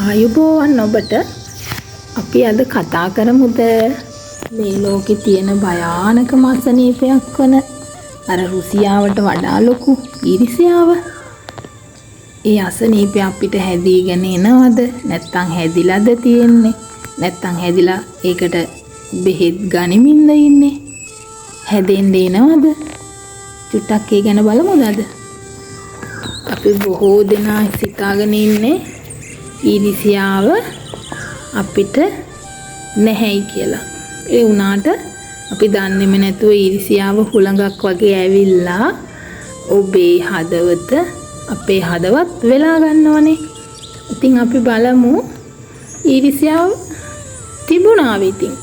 ආයුබෝවන් ඔබට. අපි අද කතා කරමුද මේ ලෝකේ තියෙන භයානකම අසනීපයක් වන අර රුසියාවට වඩා ලොකු ඊර්ෂ්‍යාව. ඒ අසනීපය අපිට හැදීගෙන එනවද නැත්නම් හැදිලාද තියෙන්නේ? නැත්නම් හැදිලා ඒකට බෙහෙත් ගනිමින්ද ඉන්නේ? හැදෙන්න එනවද? චුට්ටක් ඒ ගැන බලමුද අද? අපි බොහෝ දෙනා සිතාගෙන ඉන්නේ ඊර්ෂ්‍යාව අපිට නැහැයි කියලා. ඒ වුණාට අපි දන්නේම නැතුව ඊර්ෂ්‍යාව හුළඟක් වගේ ඇවිල්ලා ඔබේ හදවත අපේ හදවත් වෙලා ගන්නවනේ. ඉතින් අපි බලමු ඊර්ෂ්‍යාව තිබුණාව ඉතින්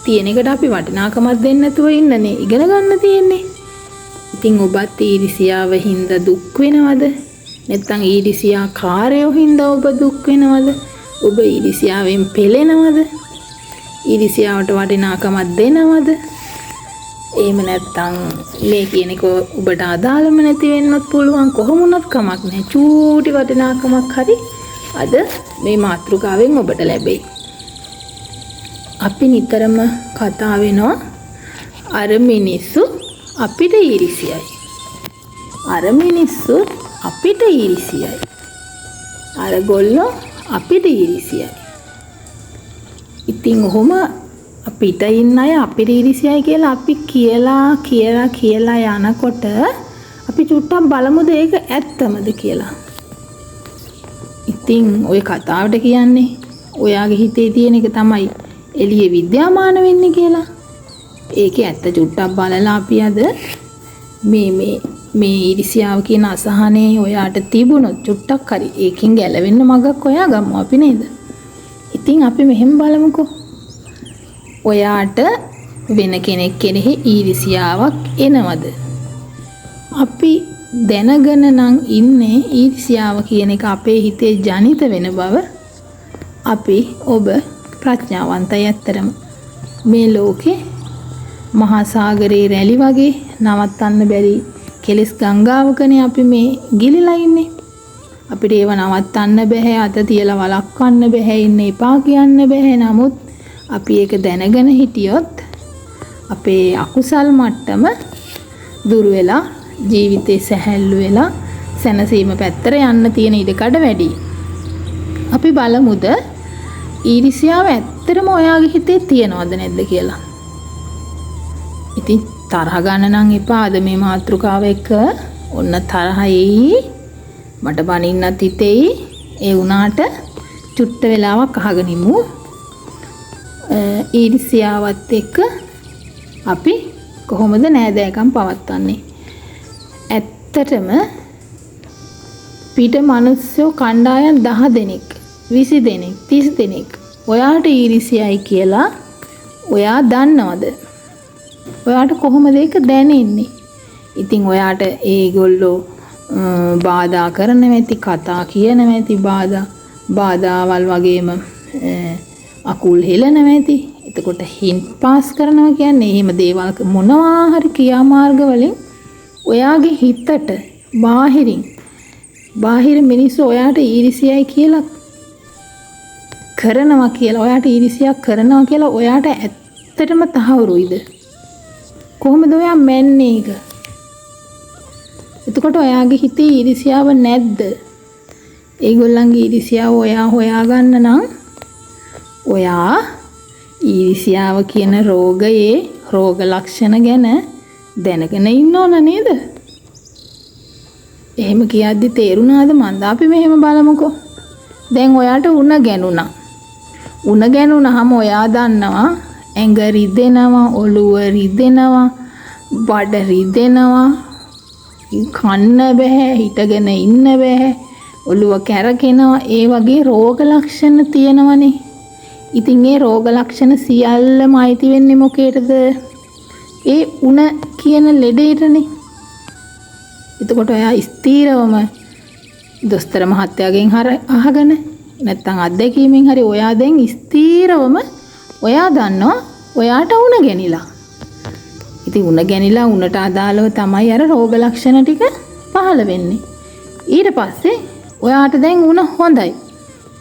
තියෙන එකට අපි වටිනාකමක් දෙන්න නැතුව ඉන්නනේ ඉගෙන ගන්න තියෙන්නේ. ඉතින් ඔබත් ඊර්ෂ්‍යාව හින්දා දුක් වෙනවද? නැත්නම් ඊර්ෂ්‍යා කාර්යෝ හින්දා ඔබ දුක් වෙනවද? ඔබ ඊර්ෂ්‍යාවෙන් පෙළෙනවද? ඊර්ෂ්‍යාවට වටිනාකමක් දෙනවද? එහෙම නැත්නම් මේ කියන එක ඔබට අදාළම නැති වෙන්නත් පුළුවන්. කොහොම වුණත් කමක් නැහැ. චූටි වටිනාකමක් හරි අද මේ මාතෘකාවෙන් ඔබට ලැබෙයි. අපි නිතරම කතා වෙනවා අර මිනිස්සු අපිට ඊර්ෂ්‍යයි. අර මිනිස්සු අපිට ඊර්ෂ්‍යයි. අර ගොල්ලෝ අපිට ඊර්ෂ්‍යයි. ඉතින් ඔහොම අපිට ඉන්න අය අපිට ඊර්ෂ්‍යයි කියලා අපි කියලා යනකොට අපි චුට්ටක් බලමුද ඒක ඇත්තමද කියලා. ඉතින් ওই කතාවට කියන්නේ ඔයාගේ හිතේ තියෙන එක තමයි එළියේ විද්‍යාමාන වෙන්නේ කියලා. ඒකේ ඇත්ත චුට්ටක් බලලා අපි අද මේ ඊර්ෂ්‍යාව කියන අසහනේ ඔයාට තිබුණොත් චුට්ටක් හරි ඒකෙන් ගැලවෙන්න මගක් ඔයා ගමු අපි නේද? ඉතින් අපි මෙහෙම බලමුකෝ. ඔයාට වෙන කෙනෙක් කෙරෙහි ඊර්ෂ්‍යාවක් එනවද? අපි දැනගෙන නම් ඉන්නේ ඊර්ෂ්‍යාව කියන එක අපේ හිතේ ජනිත වෙන බව. ඔබ ප්‍රඥාවන්තයි ඇත්තරම. මේ ලෝකේ මහා සාගරේ රැලි වගේ නවත්තන්න බැරි කෙලස් ගංගාවකනේ අපි මේ ගිලිලා ඉන්නේ. අපිට ඒව නවත්තන්න බෑ, අත තියලා වළක්වන්න බෑ, ඉන්න එපා කියන්න බෑ. නමුත් අපි ඒක දැනගෙන හිටියොත් අපේ අකුසල් මට්ටම දුර වෙලා ජීවිතේ සැහැල්ලු වෙලා සැනසීම පැත්තට යන්න තියෙන ඉඩකඩ වැඩි. අපි බලමුද ඊර්ෂ්‍යාව ඇත්තටම ඔයාගේ හිතේ තියනවද නැද්ද කියලා. ඉතින් තරහ ගන්න නම් එපා. අද මේ මාතෘකාව එක ඔන්න තරහ එයි, මට බනින්නත් හිතෙයි. ඒ වුණාට චුට්ට වෙලාවක් අහගෙන ඉමු. ඊර්ෂ්‍යාවත් එක්ක අපි කොහොමද නෑදෑකම් පවත්වන්නේ? ඇත්තටම පිට මිනිස්සු කණ්ඩායම් 10 දෙනෙක් 20 දෙනෙක් 30 දෙනෙක් ඔයාට ඊර්ෂ්‍යයි කියලා ඔයා දන්නවද? ඔයාට කොහොමද ඒක දැනෙන්නේ? ඉතින් ඔයාට ඒගොල්ලෝ බාධා කරන නැති, කතා කියන නැති, බාධාවල් වගේම අකුල් හෙලන නැති. එතකොට හින්ට් පාස් කරනවා කියන්නේ එහෙම දේවල් මොනවා හරි ක්‍රියාමාර්ග වලින් ඔයාගේ හිතට බාහිර මිනිස්සු ඔයාට ඊර්ෂ්‍යයි කියලා කරනවා කියලා, ඔයාට ඊර්ෂ්‍යා කරනවා කියලා ඔයාට ඇත්තටම තහවුරුයිද? කොහොමද ඔයා මැන්නේ ඒක? එතකොට ඔයාගේ හිතේ ඊර්ෂ්‍යාව නැද්ද? ඒගොල්ලන්ගේ ඊර්ෂ්‍යාව ඔයා හොයාගන්න නම් ඔයා ඊර්ෂ්‍යාව කියන රෝගයේ රෝග ලක්ෂණ ගැන දැනගෙන ඉන්න ඕන නේද? එහෙම කියද්දි තේරුණාද මන්ද? අපි මෙහෙම බලමුකෝ. දැන් ඔයාට උණ ගැනුණාම ඔයා දන්නවා ඇඟ රිදෙනවා, ඔළුව රිදෙනවා, බඩ රිදෙනවා, කන්න බෑ, හිටගෙන ඉන්න බෑ, ඔළුව කැරකෙනවා. ඒ වගේ රෝග ලක්ෂණ තියෙනවනේ. ඉතින් ඒ රෝග ලක්ෂණ සියල්ලම අයිති වෙන්නේ මොකේටද? ඒ උණ කියන ලෙඩේටනේ. එතකොට ඔයා ස්ථීරවම දොස්තර මහත්තයාගෙන් අහගෙන නැත්නම් අත්දැකීමෙන් හරි ඔයා දැන් ස්ථීරවම ඔයා දන්නවා ඔයාට උණ ගැනිලා. ඉතින් උණ ගැනිලා උණට අදාළව තමයි අර රෝග ලක්ෂණ ටික පහළ වෙන්නේ. ඊට පස්සේ ඔයාට දැන් උණ හොඳයි.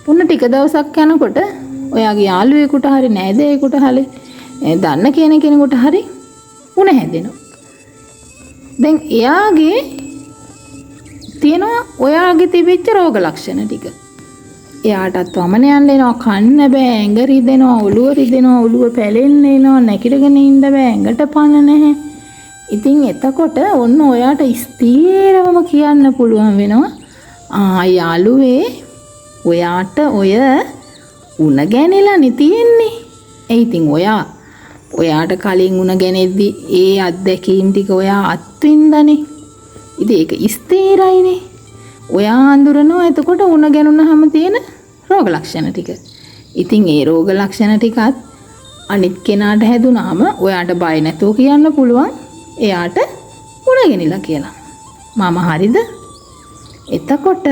පුන්න ටික දවසක් යනකොට ඔයාගේ යාළුවෙකුට හරි නෑදෑයෙකුට හරි දන්න කෙනෙකුට හරි උණ හැදෙනවා. දැන් එයාගේ තියෙනවා ඔයාගේ තිබිච්ච රෝග ලක්ෂණ ටික. එයාටත් වමනයන් එනවා, කන්න බෑ, ඇඟ රිදෙනවා, ඔළුව රිදෙනවා, ඔළුව පැලෙන්න එනවා, නැකිටගෙන ඉන්න බෑ, ඇඟට පණ නැහැ. ඉතින් එතකොට ඔන්න ඔයාට ස්ථීරවම කියන්න පුළුවන් වෙනවා යාළුවේ ඔයාට ඔය උණ ගැනීලානේ තියෙන්නේ. ඒ ඉතින් ඔයාට කලින් උණ ගැනෙද්දි ඒ අත්දැකීම් ටික ඔයා අත්විඳනේ. ඉතින් ඒක ස්ථීරයිනේ. ඔයා අඳුරනවා එතකොට උණ ගැනුනහම තියෙන රෝග ලක්ෂණ ටික. ඉතින් ඒ රෝග ලක්ෂණ ටිකත් අනිත් කෙනාට හැදුනාම ඔයාට බය නැතුව කියන්න පුළුවන් එයාට උණ ගැනිලා කියලා. මම හරිද? එතකොට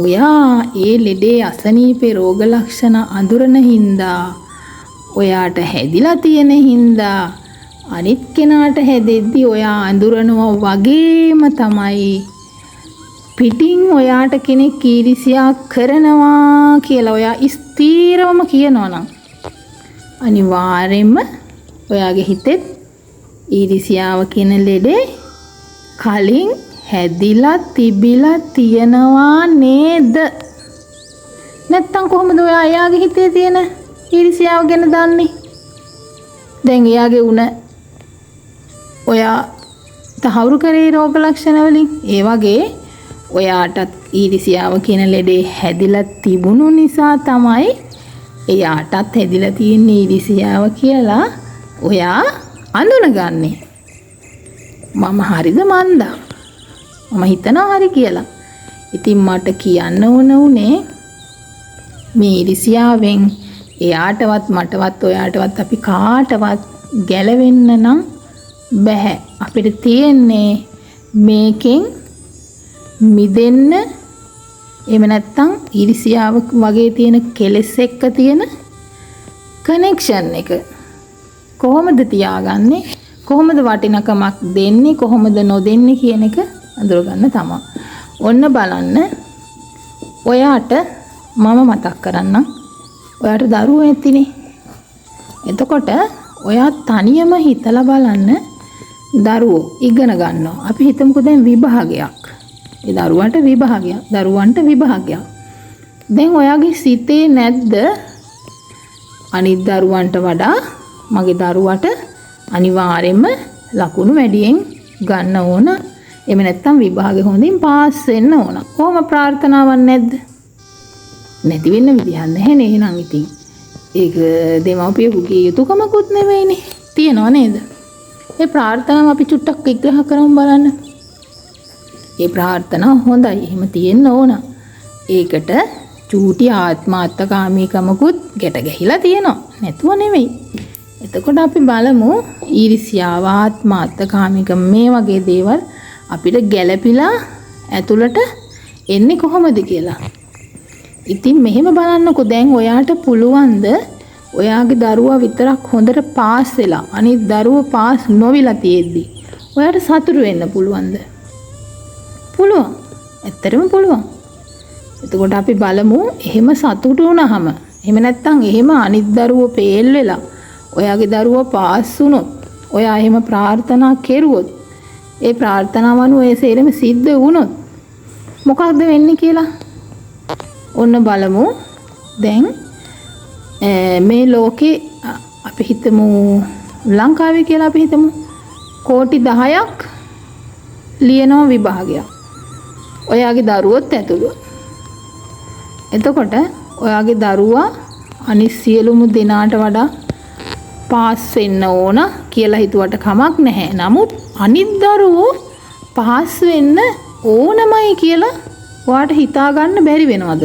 ඔයා ඒ ලෙඩේ අසනීපේ රෝග ලක්ෂණ අඳුරන හින්දා ඔයාට හැදිලා තියෙන හින්දා අනිත් කෙනාට හැදෙද්දි ඔයා අඳුරනවා වගේම තමයි පිටින් ඔයාට කෙනෙක් ඊර්ෂ්‍යා කරනවා කියලා ඔයා ස්ථීරවම කියනවා නම් අනිවාර්යයෙන්ම ඔයාගේ හිතෙත් ඊර්ෂ්‍යාව කියන ලෙඩේ කලින් හැදිලා තිබිලා තියනවා නේද? නැත්තම් කොහොමද ඔයා එයාගේ හිතේ තියෙන ඊර්ෂ්‍යාව ගැන දන්නේ? දැන් එයාගේ උණ ඔයා තහවුරු කරේ රෝග ලක්ෂණ වලින්. ඒ වගේ ඔයාටත් ඊර්ෂ්‍යාව කියන ලෙඩේ හැදිලා තිබුණු නිසා තමයි එයාටත් හැදිලා තියෙන ඊර්ෂ්‍යාව කියලා ඔයා අඳුනගන්නේ. මම හරිද මන්දා? මම හිතනවා හරි කියලා. ඉතින් මට කියන්න ඕන උනේ මේ ඊර්ෂ්‍යාවෙන් එයාටවත් මටවත් ඔයාටවත් අපි කාටවත් ගැලවෙන්න නම් බෑ. අපිට තියෙන්නේ මේකෙන් මිදෙන්න. එහෙම නැත්නම් ඊර්ෂ්‍යාව වගේ තියෙන කෙලෙස් එක්ක තියෙන කනෙක්ෂන් එක කොහොමද තියාගන්නේ? කොහොමද වටිනකමක් දෙන්නේ? කොහොමද නොදෙන්නේ කියන එක අඳුරගන්න තමයි. ඔන්න බලන්න. ඔයාට මම මතක් කරන්නම්. ඔයාට දරුවෝ ඇතිනේ. එතකොට ඔයා තනියම හිතලා බලන්න දරුවෝ ඉගෙන ගන්නවා. අපි හිතමුකෝ දැන් විභාගයක්. ඒ දරුවන්ට විභාගයක්. දැන් ඔයාගේ සිතේ නැද්ද අනිත් දරුවන්ට වඩා මගේ දරුවට අනිවාර්යයෙන්ම ලකුණු වැඩියෙන් ගන්න ඕන. එහෙම නැත්නම් විභාගෙ හොඳින් පාස් වෙන්න ඕන. කොහොම ප්‍රාර්ථනාවක් නැද්ද? නැති වෙන්න විදිහක් නැහැ නේ. එහෙනම් ඉතින් ඒක දෙමව්පියෙකුගේ යුතුයකමකුත් නෙවෙයිනේ. තියනව නේද? ඒ ප්‍රාර්ථනාව අපි චුට්ටක් විග්‍රහ කරමු බලන්න. ඒ ප්‍රාර්ථනාව හොඳයි. එහෙම තියෙන්න ඕන. ඒකට චූටි ආත්මාර්ථකාමීකමකුත් ගැට ගැහිලා තියෙනවා. නැතුව නෙවෙයි. එතකොට අපි බලමු ඊර්ෂ්‍යාව, ආත්මාර්ථකාමීකම මේ වගේ දේවල් අපිට ගැළපිලා ඇතුළට එන්නේ කොහොමද කියලා. ඉතින් මෙහෙම බලන්නකෝ. දැන් ඔයාට පුළුවන්ද ඔයාගේ දරුවා විතරක් හොඳට පාස් වෙලා අනිත් දරුවෝ පාස් නොවිලා තියෙද්දි ඔයාට සතුටු වෙන්න පුළුවන්ද? පුළුවන්. ඇත්තටම පුළුවන්. එතකොට අපි බලමු එහෙම සතුටු වුණාම, එහෙම නැත්නම් එහෙම අනිත් දරුවෝ පේල් වෙලා ඔයාගේ දරුවා පාස් වුණොත්, ඔයා එහෙම ප්‍රාර්ථනා කෙරුවොත්, ඒ ප්‍රාර්ථනාව අනුව ඒ සේරම සිද්ධ වුණොත් මොකක්ද වෙන්නේ කියලා ඔන්න බලමු. දැන් මේ ලෝකේ අපි හිතමු ලංකාවේ කියලා අපි හිතමු කෝටි 10ක් ලියනවා විභාගයක්. ඔයාගේ දරුවොත් ඇතුළු. එතකොට ඔයාගේ දරුවා අනිත් සියලුම දෙනාට වඩා පාස් වෙන්න ඕන කියලා හිතුවට කමක් නැහැ. නමුත් අනිත් දරුවෝ පාස් වෙන්න ඕනමයි කියලා ඔයාට හිතා ගන්න බැරි වෙනවද?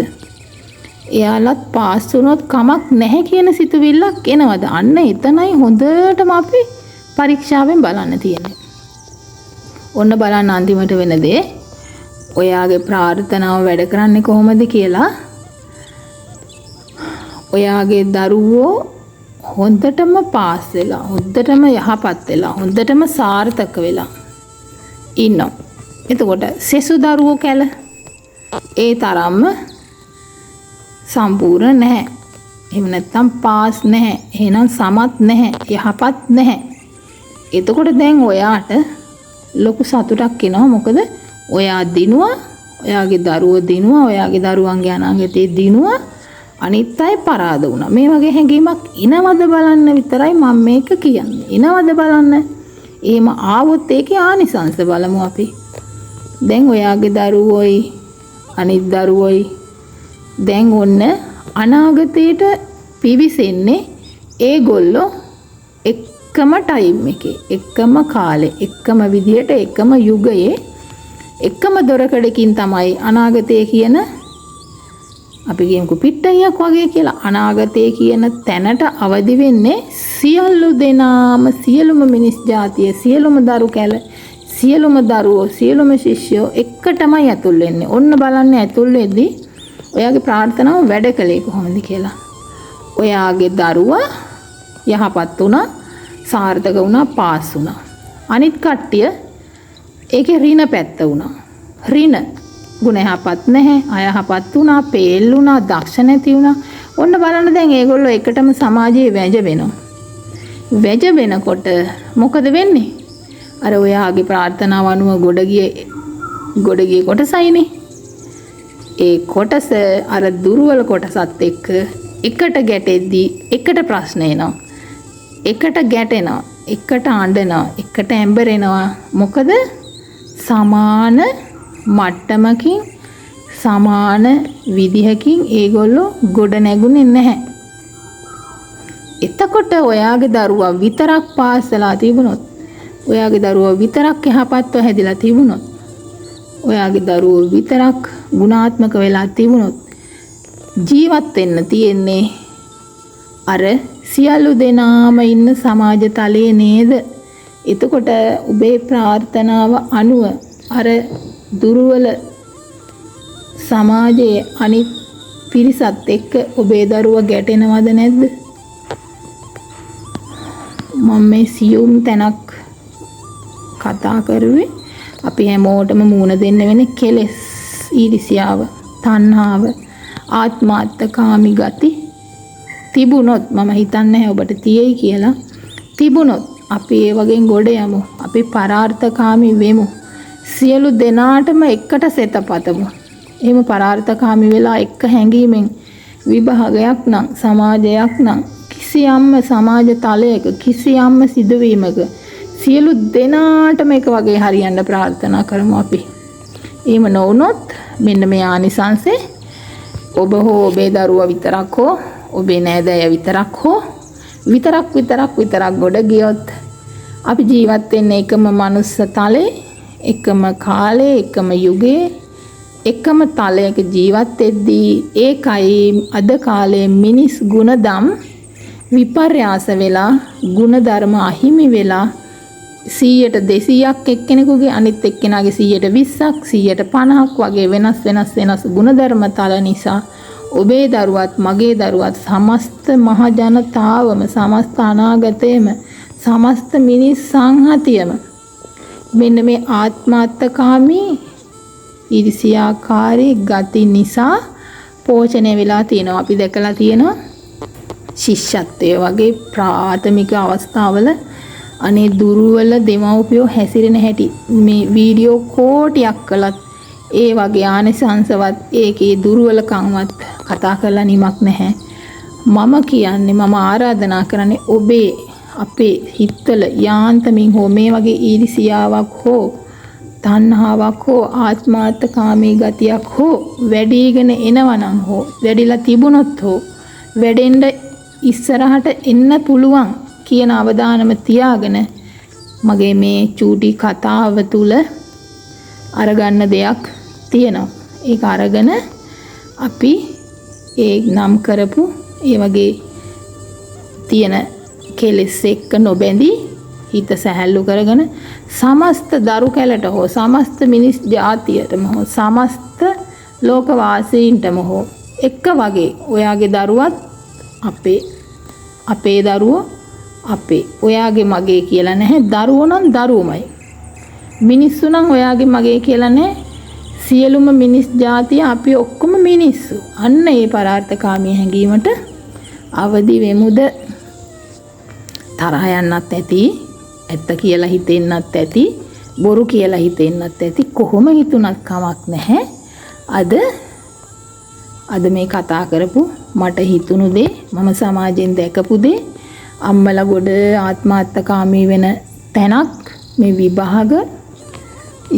එයාලත් පාස් වුණොත් කමක් නැහැ කියන සිතුවිල්ලක් එනවද? අන්න එතනයි හොඳටම අපි පරීක්ෂාවෙන් බලන්න තියෙන්නේ. ඔන්න බලන්න අන්තිමට වෙන දේ. ඔයාගේ ප්‍රාර්ථනාව වැඩ කරන්නේ කොහොමද කියලා. ඔයාගේ දරුවෝ හොඳටම පාස් වෙලා, හොඳටම යහපත් වෙලා, හොඳටම සාර්ථක වෙලා ඉන්නවා. එතකොට සෙසු දරුවෝ කැල ඒ තරම්ම සම්පූර්ණ නැහැ. එහෙම නැත්නම් පාස් නැහැ. එහෙනම් සමත් නැහැ. යහපත් නැහැ. එතකොට දැන් ඔයාට ලොකු සතුටක් එනවා. මොකද ඔයා දිනුවා, ඔයාගේ දරුවෝ දිනුවා, ඔයාගේ දරුවන්ගේ අනාගතේ දිනුවා, අනිත් අය පරාද වුණා. මේ වගේ හැඟීමක් ඉනවද බලන්න විතරයි මම මේක කියන්නේ. ඉනවද බලන්න. එහෙම ආවොත් ඒකේ ආනිසංස බලමු අපි. දැන් ඔයාගේ දරුවෝයි අනිත් දරුවෝයි දැන් ඔන්න අනාගතයට පිවිසෙන්නේ ඒගොල්ලෝ එකම ටයිම් එකේ, එකම කාලේ, එකම විදියට, එකම යුගයේ, එකම දොරකඩකින් තමයි අනාගතය කියන අපි කියමුකෝ පිට්ටනියක් වගේ කියලා අනාගතය කියන තැනට අවදි වෙන්නේ සියලු දෙනාම, සියලුම මිනිස් ජාතිය, සියලුම දරු කැල, සියලුම දරුවෝ, සියලුම ශිෂ්‍යෝ එකටමයි ඇතුල් වෙන්නේ. ඔන්න බලන්න ඇතුල් වෙද්දී ඔයාගේ ප්‍රාර්ථනාව වැඩ කළේ කොහොමද කියලා. ඔයාගේ දරුවා යහපත් වුණා, සාර්ථක වුණා, පාස් වුණා. අනිත් කට්ටිය ඒකේ ඍණ පැත්ත වුණා. ඍණ ගුණ යහපත් නැහැ, අයහපත් වුණා, පේල් වුණා, දක්ෂ නැති වුණා. ඔන්න බලන්න දැන් ඒගොල්ලෝ එකටම සමාජයේ වැජ වෙනවා. වැජ වෙනකොට මොකද වෙන්නේ? අර ඔයාගේ ප්‍රාර්ථනාව අනුව ගොඩ ගිය කොටසයිනේ. ඒ කොටස අර දුර්වල කොටසත් එක්ක එකට ගැටෙද්දී එකට ප්‍රශ්න එනවා. එකට ගැටෙනවා, එකට අඬනවා, එකට ඇඹරෙනවා. මොකද සමාන මට්ටමකින්, සමාන විදිහකින් ඒගොල්ලෝ ගොඩ නැගුණේ නැහැ. එතකොට ඔයාගේ දරුවා විතරක් පාස් වෙලා තිබුණොත්, ඔයාගේ දරුවා විතරක් යහපත්ව හැදිලා තිබුණොත්, ඔයාගේ දරුවෝ විතරක් ගුණාත්මක වෙලා තිබුණොත් ජීවත් වෙන්න තියෙන්නේ අර සියලු දෙනාම ඉන්න සමාජ තලයේ නේද? එතකොට ඔබේ ප්‍රාර්ථනාව අනුව අර දුර්වල සමාජයේ අනිත් පිරිසත් එක්ක ඔබේ දරුවා ගැටෙනවද නැද්ද? මම මේ සියුම් තැනක් කතා කරුවේ අපි හැමෝටම මුණ දෙන්න වෙන කෙලෙස්, ඊර්ෂ්‍යාව, තණ්හාව, ආත්මාර්ථකාමී ගති තිබුණොත්, මම හිතන්නේ ඔබට තියෙයි කියලා, තිබුණොත් අපි ඒ වගේ ගොඩ යමු. අපි පරාර්ථකාමී වෙමු. සියලු දෙනාටම එකට සෙතපතමු. එහෙම පරාර්ථකාමී වෙලා එක්ක හැංගීමෙන් විභාගයක් නම්, සමාජයක් නම්, කිසියම්ම සමාජ තලයක, කිසියම්ම සිදුවීමක සියලු දෙනාටම එක වගේ හරියන්න ප්‍රාර්ථනා කරමු අපි. එහෙම නොවුනොත් මෙන්න මේ ආනිසංසෙ ඔබ හෝ ඔබේ දරුවා විතරක් හෝ ඔබේ නෑදෑය විතරක් හෝ විතරක් ගොඩ ගියොත් අපි ජීවත් වෙන්නේ එකම මනුස්ස තලේ, එකම කාලේ, එකම යුගයේ, එකම තලයක ජීවත් වෙද්දී ඒකයි අද කාලේ මිනිස් ගුණදම් විපර්යාස වෙලා, ගුණධර්ම අහිමි වෙලා 100ට 200ක් එක්කෙනෙකුගේ අනිත් එක්කෙනාගේ 120ක් 150ක් වගේ වෙනස් ගුණධර්ම තල නිසා ඔබේ දරුවත්, මගේ දරුවත්, සමස්ත මහ ජනතාවම, සමස්ත අනාගතයේම, සමස්ත මිනිස් සංහතියම මෙන්න මේ ආත්මාර්ථකාමී ඊර්ෂ්‍යාකාරී ගති නිසා පෝෂණය වෙලා තියෙනවා. අපි දැකලා තියෙනවා ශිෂ්‍යත්වයේ වගේ ප්‍රාථමික අවස්ථාවල අනේ දුර්වල දෙමව්පියෝ හැසිරෙන හැටි මේ වීඩියෝ කෝටියක් කළත් ඒ වගේ ආනිසංසවත් ඒකේ දුර්වලකම්වත් කතා කරලා නිමක් නැහැ. මම කියන්නේ, මම ආරාධනා කරන්නේ ඔබේ අපේ හිතවල යාන්තමින් හෝ මේ වගේ ඊර්ෂ්‍යාවක් හෝ තණ්හාවක් හෝ ආත්මාර්ථකාමී ගතියක් හෝ වැඩිගෙන එනවනම් හෝ වැඩිලා තිබුණොත් හෝ වැඩෙන්න ඉස්සරහට එන්න පුළුවන් කියන අවදානම තියාගෙන මගේ මේ චූටි කතාව තුල අරගන්න දෙයක් තියෙනවා. ඒක අරගෙන අපි ඒ නම් කරපු ඒ වගේ තියෙන කෙලෙස් එක්ක නොබැඳී හිත සැහැල්ලු කරගෙන සමස්ත දරු කැලට හෝ සමස්ත මිනිස් ජාතියටම හෝ සමස්ත ලෝකවාසීන්ටම හෝ එක වගේ ඔයාගේ දරුවත් අපේ දරුවෝ අපේ, ඔයාගේ මගේ කියලා නැහැ. දරුවෝ නම් දරුවමයි. මිනිස්සු නම් ඔයාගේ මගේ කියලා නැහැ. සියලුම මිනිස් ජාතිය අපි ඔක්කොම මිනිස්සු. අන්න ඒ පරාර්ථකාමී හැඟීමට අවදි වෙමුද? තරහ යන්නත් ඇති, ඇත්ත කියලා හිතෙන්නත් ඇති, බොරු කියලා හිතෙන්නත් ඇති. කොහොම හිතුණත් කමක් නැහැ. අද මේ කතා කරපු මට හිතුණු දේ, මම සමාජයෙන් දැකපු දේ, අම්මලා ගොඩ ආත්මార్థකාමී වෙන තැනක්, මේ විභාග,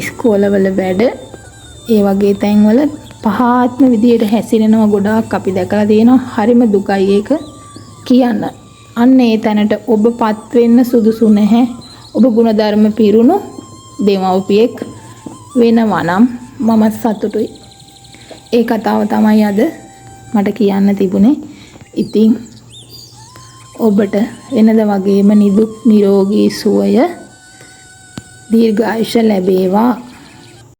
ඉස්කෝලවල වැඩ, ඒ වගේ තැන්වල පහත්ම විදියට හැසිරෙනවා ගොඩාක් අපි දැකලා තියෙනවා. හරිම දුකයි ඒක කියන්න. අන්න ඒ තැනට ඔබපත් වෙන්න සුදුසු නැහැ. ඔබ ගුණධර්ම පිරුණු දෙමව්පියෙක් වෙනවා නම් මම සතුටුයි. ඒ කතාව තමයි අද මට කියන්න තිබුණේ. ඉතින් ඔබට වෙනද වගේම නිදුක් නිරෝගී සුවය දීර්ඝායුෂ ලැබේවා.